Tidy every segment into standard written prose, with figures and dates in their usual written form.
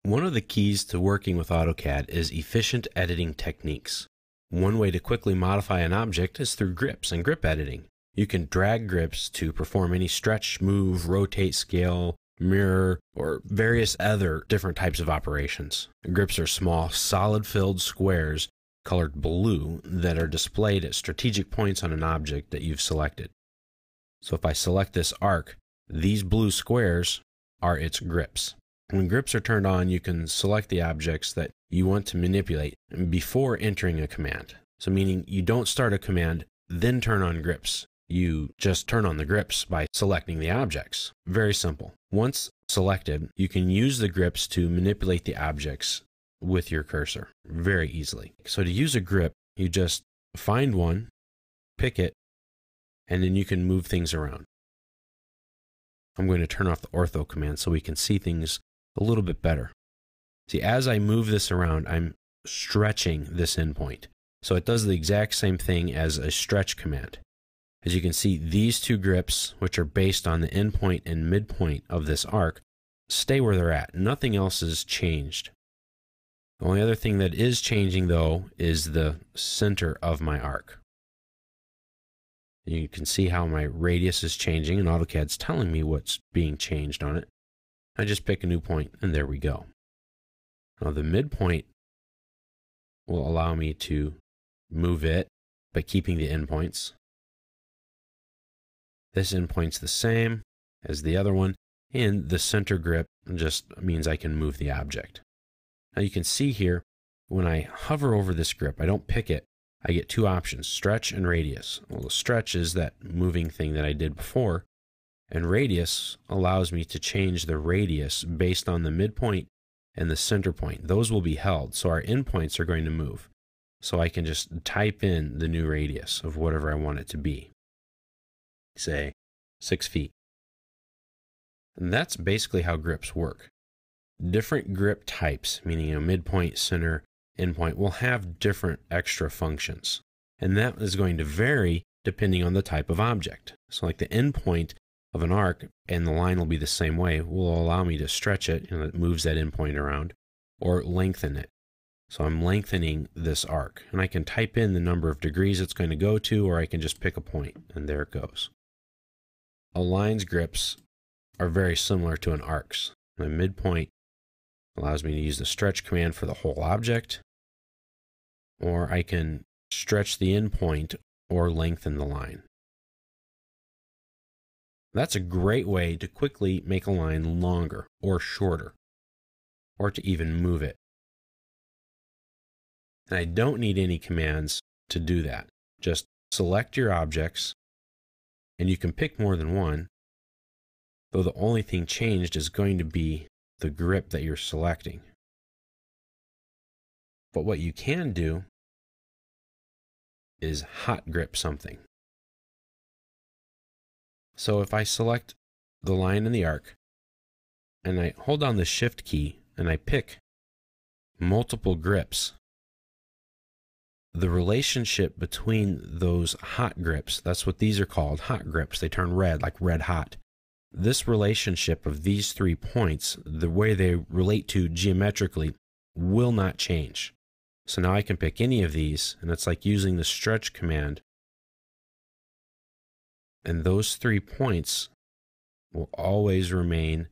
One of the keys to working with AutoCAD is efficient editing techniques. One way to quickly modify an object is through grips and grip editing. You can drag grips to perform any stretch, move, rotate, scale, mirror, or various other different types of operations. Grips are small, solid-filled squares colored blue that are displayed at strategic points on an object that you've selected. So if I select this arc, these blue squares are its grips. When grips are turned on, you can select the objects that you want to manipulate before entering a command. So meaning you don't start a command, then turn on grips. You just turn on the grips by selecting the objects. Very simple. Once selected, you can use the grips to manipulate the objects with your cursor very easily. So to use a grip, you just find one, pick it, and then you can move things around. I'm going to turn off the ortho command so we can see things a little bit better. See, as I move this around, I'm stretching this endpoint. So it does the exact same thing as a stretch command. As you can see, these two grips, which are based on the endpoint and midpoint of this arc, stay where they're at. Nothing else has changed. The only other thing that is changing, though, is the center of my arc. You can see how my radius is changing, and AutoCAD's telling me what's being changed on it. I just pick a new point, and there we go. Now the midpoint will allow me to move it by keeping the endpoints. This endpoint's the same as the other one, and the center grip just means I can move the object. Now you can see here, when I hover over this grip, I don't pick it, I get two options, stretch and radius. Well, the stretch is that moving thing that I did before, and radius allows me to change the radius based on the midpoint and the center point. Those will be held, so our endpoints are going to move. So I can just type in the new radius of whatever I want it to be. Say 6 feet. And that's basically how grips work. Different grip types, meaning a midpoint, center, endpoint, will have different extra functions. And that is going to vary depending on the type of object. So like the endpoint of an arc, and the line will be the same way, will allow me to stretch it, and it moves that endpoint around, or lengthen it. So I'm lengthening this arc, and I can type in the number of degrees it's going to go to, or I can just pick a point, and there it goes. A line's grips are very similar to an arc's. The midpoint allows me to use the stretch command for the whole object, or I can stretch the endpoint or lengthen the line. That's a great way to quickly make a line longer or shorter, or to even move it. And I don't need any commands to do that. Just select your objects, and you can pick more than one, though the only thing changed is going to be the grip that you're selecting. But what you can do is hot grip something. So if I select the line and the arc, and I hold down the Shift key, and I pick multiple grips, the relationship between those hot grips, that's what these are called, hot grips, they turn red, like red hot. This relationship of these 3 points, the way they relate to geometrically, will not change. So now I can pick any of these, and it's like using the stretch command. And those 3 points will always remain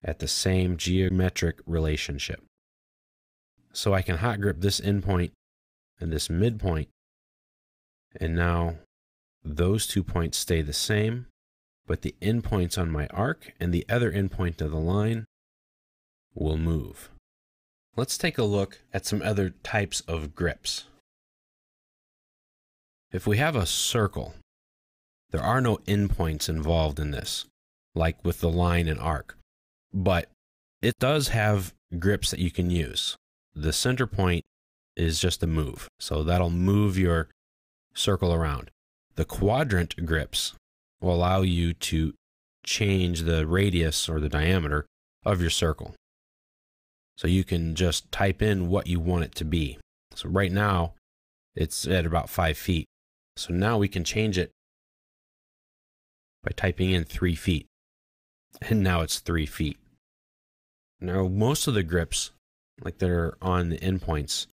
at the same geometric relationship. So I can hot grip this endpoint and this midpoint, and now those 2 points stay the same, but the endpoints on my arc and the other endpoint of the line will move. Let's take a look at some other types of grips. If we have a circle, there are no endpoints involved in this, like with the line and arc, but it does have grips that you can use. The center point is just a move, so that'll move your circle around. The quadrant grips will allow you to change the radius or the diameter of your circle. So you can just type in what you want it to be. So right now, it's at about 5 feet. So now we can change it by typing in 3 feet. And now it's 3 feet. Now, most of the grips, like that are on the endpoints,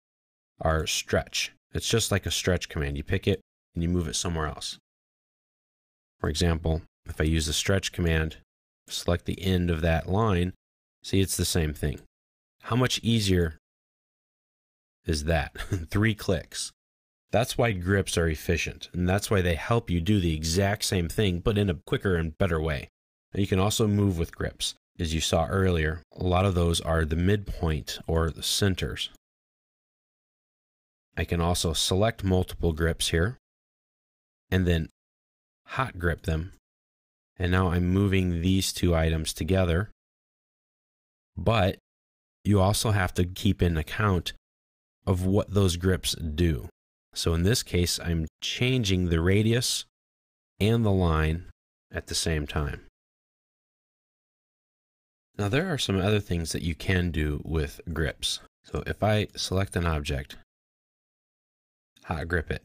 are stretch. It's just like a stretch command. You pick it and you move it somewhere else. For example, if I use the stretch command, select the end of that line, see, it's the same thing. How much easier is that? 3 clicks. That's why grips are efficient, and that's why they help you do the exact same thing, but in a quicker and better way. Now, you can also move with grips. As you saw earlier, a lot of those are the midpoint or the centers. I can also select multiple grips here, and then hot grip them. And now I'm moving these 2 items together. But you also have to keep in account of what those grips do. So in this case, I'm changing the radius and the line at the same time. Now, there are some other things that you can do with grips. So if I select an object, hot grip it,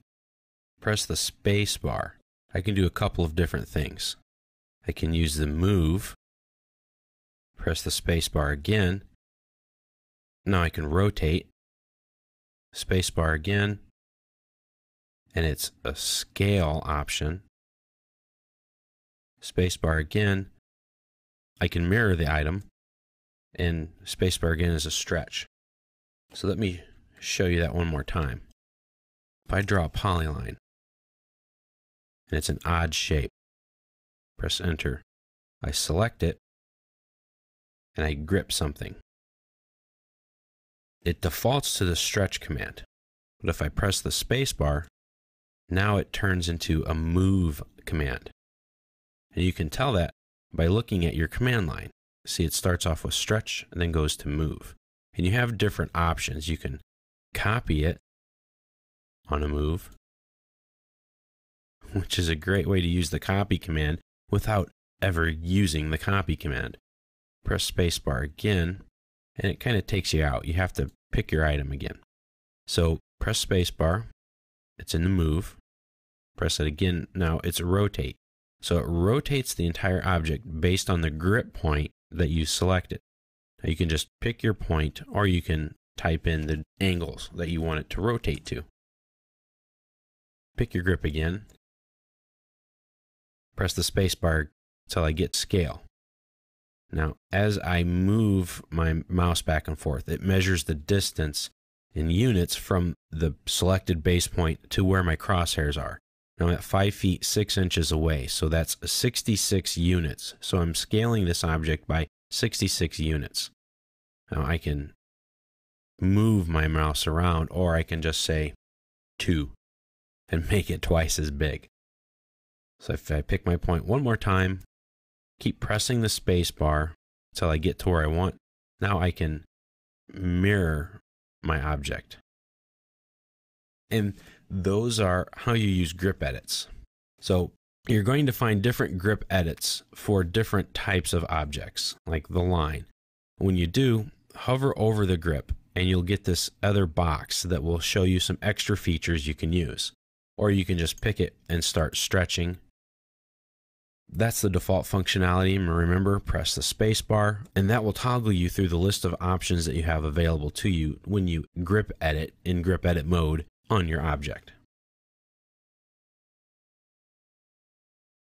press the space bar, I can do a couple of different things. I can use the move, press the space bar again. Now I can rotate, space bar again, and it's a scale option. Space bar again, I can mirror the item, and space bar again is a stretch. So let me show you that one more time. If I draw a polyline, and it's an odd shape, press enter. I select it, and I grip something. It defaults to the stretch command, but if I press the space bar, now it turns into a move command. And you can tell that by looking at your command line. See, it starts off with stretch and then goes to move. And you have different options. You can copy it on a move, which is a great way to use the copy command without ever using the copy command. Press spacebar again, and it kind of takes you out. You have to pick your item again. So press spacebar, it's in the move. Press it again, now it's rotate. So it rotates the entire object based on the grip point that you selected. Now you can just pick your point, or you can type in the angles that you want it to rotate to. Pick your grip again. Press the spacebar until I get scale. Now, as I move my mouse back and forth, it measures the distance in units from the selected base point to where my crosshairs are. Now I'm at 5 feet 6 inches away, so that's 66 units. So I'm scaling this object by 66 units. Now I can move my mouse around, or I can just say 2 and make it twice as big. So if I pick my point one more time, keep pressing the space bar until I get to where I want, now I can mirror my object. And those are how you use grip edits. So you're going to find different grip edits for different types of objects, like the line. When you do, hover over the grip and you'll get this other box that will show you some extra features you can use. Or you can just pick it and start stretching. That's the default functionality. And remember, press the space bar, and that will toggle you through the list of options that you have available to you when you grip edit in grip edit mode on your object.